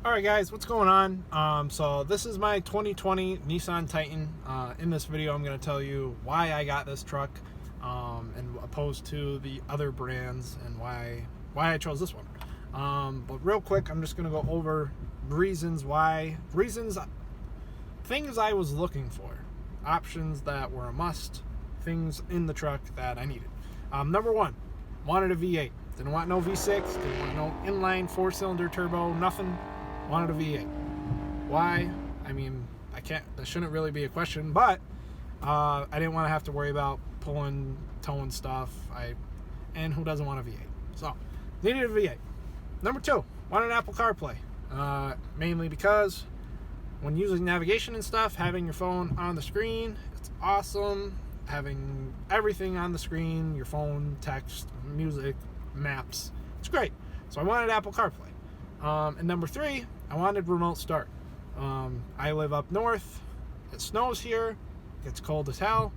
Alright guys, what's going on? So this is my 2020 Nissan Titan. In this video I'm going to tell you why I got this truck and opposed to the other brands and why I chose this one. But real quick, I'm just going to go over things I was looking for, options that were a must, things in the truck that I needed. Number one, wanted a V8. Didn't want no V6, didn't want no inline 4-cylinder turbo, nothing. Wanted a V8. Why? I mean, that shouldn't really be a question, but I didn't want to have to worry about towing stuff. And who doesn't want a V8? So, needed a V8. Number two, wanted Apple CarPlay. Mainly because when using navigation and stuff, having your phone on the screen, it's awesome. Having everything on the screen, your phone, text, music, maps, it's great. So I wanted Apple CarPlay. And number three, I wanted remote start. I live up north. It snows here. It gets cold as hell.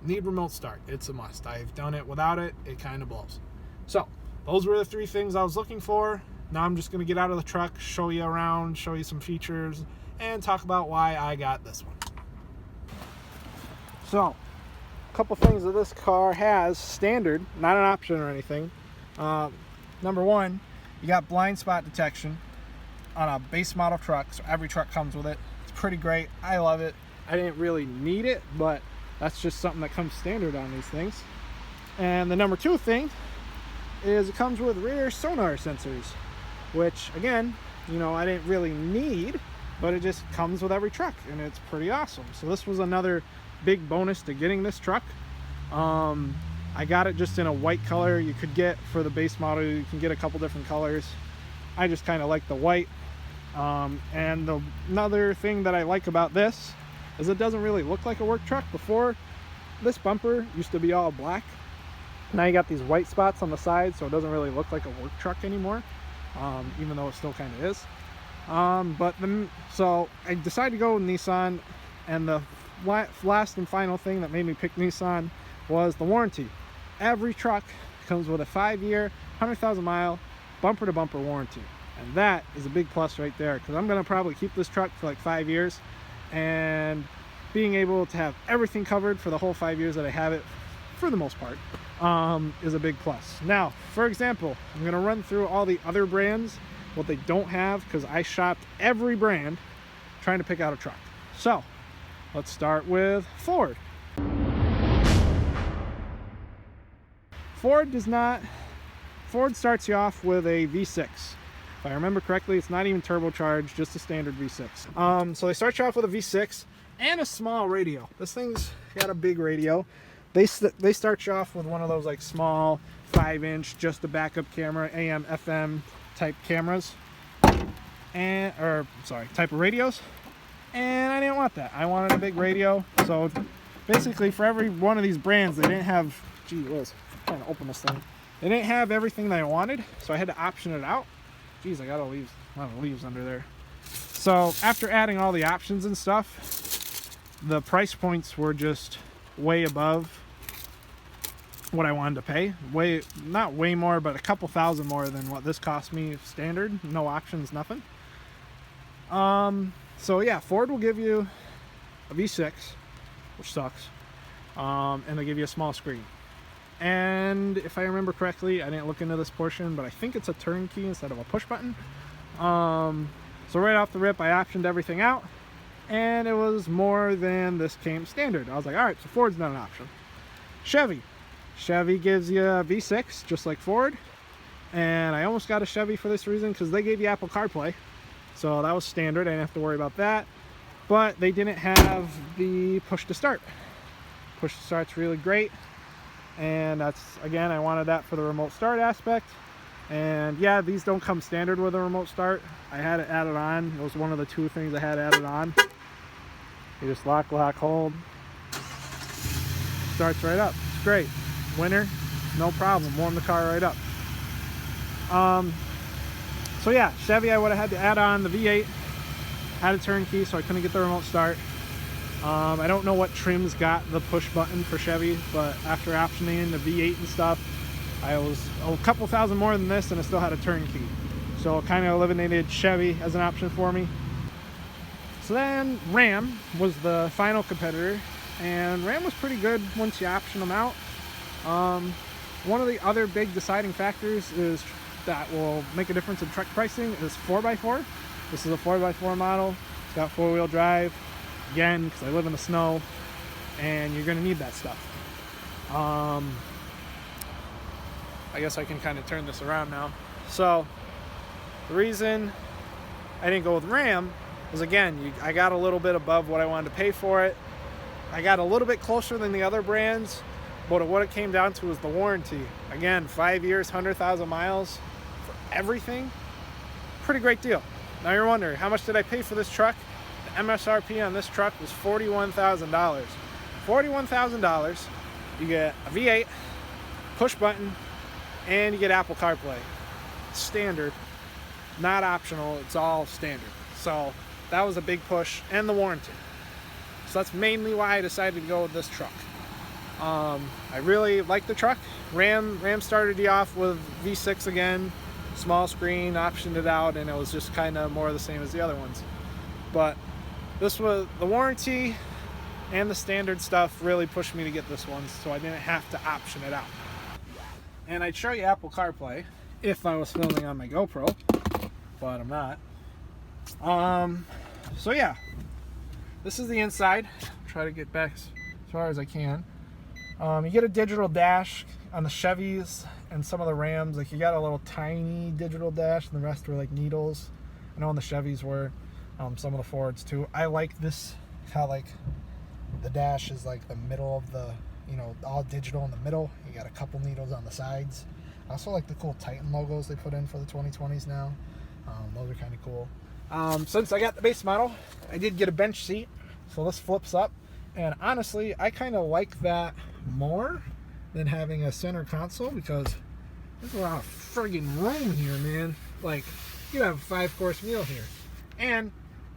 Need remote start. It's a must. I've done it without it. It kind of blows. So those were the three things I was looking for. Now I'm just going to get out of the truck, show you around, show you some features, and talk about why I got this one. So, a couple things that this car has standard, not an option or anything. Number one, you got blind spot detection on a base model truck, so every truck comes with it. It's pretty great. I love it. I didn't really need it, but that's just something that comes standard on these things. And the number two thing is it comes with rear sonar sensors, which again, I didn't really need, but it just comes with every truck and it's pretty awesome. So this was another big bonus to getting this truck. I got it just in a white color. You could get, for the base model, you can get a couple different colors. I just kind of like the white. And another thing that I like about this is it doesn't really look like a work truck. Before, this bumper used to be all black. Now you got these white spots on the side, so it doesn't really look like a work truck anymore, even though it still kind of is. So I decided to go with Nissan, and the last and final thing that made me pick Nissan was the warranty. Every truck comes with a 5-year, 100,000 mile bumper to bumper warranty, and that is a big plus right there, because I'm going to probably keep this truck for like 5 years, and being able to have everything covered for the whole 5 years that I have it, for the most part, is a big plus. Now, for example, I'm going to run through all the other brands, what they don't have, because I shopped every brand trying to pick out a truck. So let's start with Ford. Ford starts you off with a V6. If I remember correctly, it's not even turbocharged, just a standard V6. So they start you off with a V6 and a small radio. This thing's got a big radio. They start you off with one of those like small 5-inch, just a backup camera, AM, FM type cameras, type of radios. And I didn't want that. I wanted a big radio. So basically, for every one of these brands, they didn't have, gee whiz, I'm trying to open this thing. They didn't have everything that I wanted, so I had to option it out. Geez, I got a lot of leaves under there. So after adding all the options and stuff, the price points were just way above what I wanted to pay. Not way more, but a couple thousand more than what this cost me standard. No options, nothing. So yeah, Ford will give you a V6, which sucks, and they'll give you a small screen. And if I remember correctly, I didn't look into this portion, but I think it's a turnkey instead of a push button. So right off the rip, I optioned everything out, and it was more than this came standard. I was like, all right, so Ford's not an option. Chevy gives you a V6, just like Ford, and I almost got a Chevy for this reason, because they gave you Apple CarPlay. So that was standard. I didn't have to worry about that. But they didn't have the push to start. Push to start's really great. And that's, again, I wanted that for the remote start aspect. And yeah, these don't come standard with a remote start. I had it added on. It was one of the two things I had added on. You just lock, hold. Starts right up. It's great. Winter, no problem. Warm the car right up. So yeah, Chevy, I would have had to add on the V8, had a turnkey, so I couldn't get the remote start. I don't know what trims got the push button for Chevy, but after optioning the V8 and stuff, I was a couple thousand more than this, and I still had a turnkey. so it kind of eliminated Chevy as an option for me. So then Ram was the final competitor, and Ram was pretty good once you option them out. One of the other big deciding factors is that will make a difference in truck pricing is 4x4. This is a 4x4 model. It's got 4-wheel drive. Again, because I live in the snow, and you're going to need that stuff. I guess I can kind of turn this around now. So the reason I didn't go with Ram was, again, I got a little bit above what I wanted to pay for it. I got a little bit closer than the other brands, but what it came down to was the warranty. Again, 5 years, 100,000 miles for everything. Pretty great deal. Now you're wondering, how much did I pay for this truck? The MSRP on this truck was $41,000. $41,000. You get a V8, push button, and you get Apple CarPlay. Standard, not optional, it's all standard. So that was a big push, and the warranty. So that's mainly why I decided to go with this truck. I really like the truck. Ram started you off with V6 again, small screen, optioned it out, and it was just kind of more of the same as the other ones. But this was the warranty and the standard stuff really pushed me to get this one, so I didn't have to option it out. And I'd show you Apple CarPlay if I was filming on my GoPro, but I'm not. So yeah, this is the inside. Try to get back as far as I can. You get a digital dash on the Chevys and some of the Rams. Like, you got a little tiny digital dash, and the rest were like needles. I know on the Chevys were, some of the Fords too. I like this, how like the dash is like the middle of the, you know, all digital in the middle. You got a couple needles on the sides. I also like the cool Titan logos they put in for the 2020s now. Those are kind of cool. Since I got the base model, I did get a bench seat, so this flips up, and honestly I kind of like that more than having a center console, because there's a lot of friggin' room here, man. Like, you have a 5-course meal here, and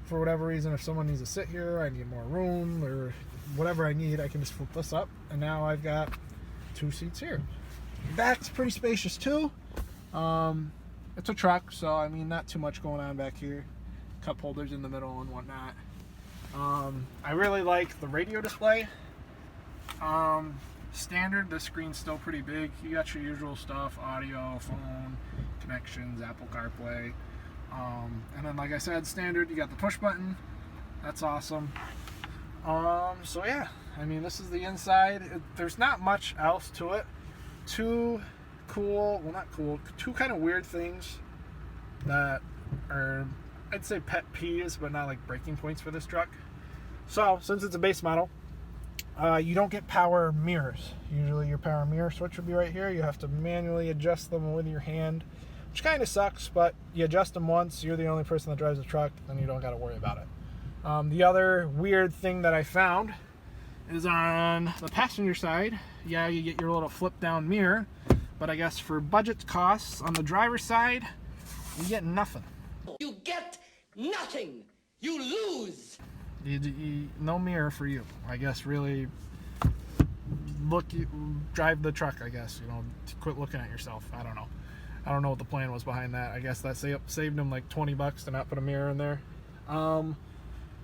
for whatever reason, if someone needs to sit here, I need more room, or whatever I need, I can just flip this up, and now I've got 2 seats here. Back's pretty spacious too. It's a truck, so I mean, not too much going on back here. Cup holders in the middle and whatnot. I really like the radio display. Standard, the screen's still pretty big. You got your usual stuff: audio, phone, connections, Apple CarPlay. And then, like I said, standard, you got the push button. That's awesome. So yeah, I mean, this is the inside. There's not much else to it. Two kind of weird things that are, I'd say, pet peeves, but not like breaking points for this truck. So, since it's a base model, you don't get power mirrors. Usually your power mirror switch would be right here. You have to manually adjust them with your hand, which kind of sucks, but you adjust them once, you're the only person that drives the truck, then you don't got to worry about it. The other weird thing that I found is on the passenger side. Yeah, you get your little flip down mirror, but I guess for budget costs on the driver's side, you get nothing. You get nothing. You lose. No mirror for you. I guess really drive the truck, I guess, you know, quit looking at yourself. I don't know what the plan was behind that. I guess that saved them like $20 to not put a mirror in there.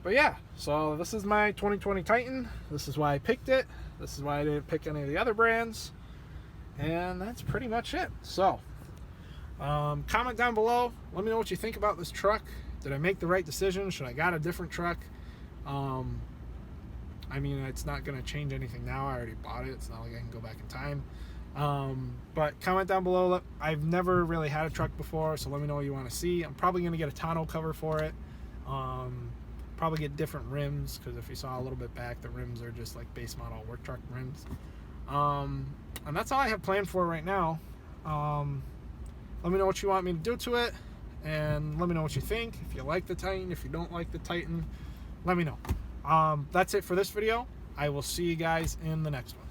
But yeah, so this is my 2020 Titan. This is why I picked it. This is why I didn't pick any of the other brands. And that's pretty much it. So, comment down below. Let me know what you think about this truck. Did I make the right decision? Should I got a different truck? I mean, it's not going to change anything now. I already bought it. It's not like I can go back in time. But comment down below. I've never really had a truck before, so let me know what you want to see. I'm probably going to get a tonneau cover for it. Probably get different rims, because if you saw a little bit back, the rims are just like base model work truck rims. And that's all I have planned for right now. Let me know what you want me to do to it, and let me know what you think. If you like the Titan, if you don't like the Titan, let me know. That's it for this video. I will see you guys in the next one.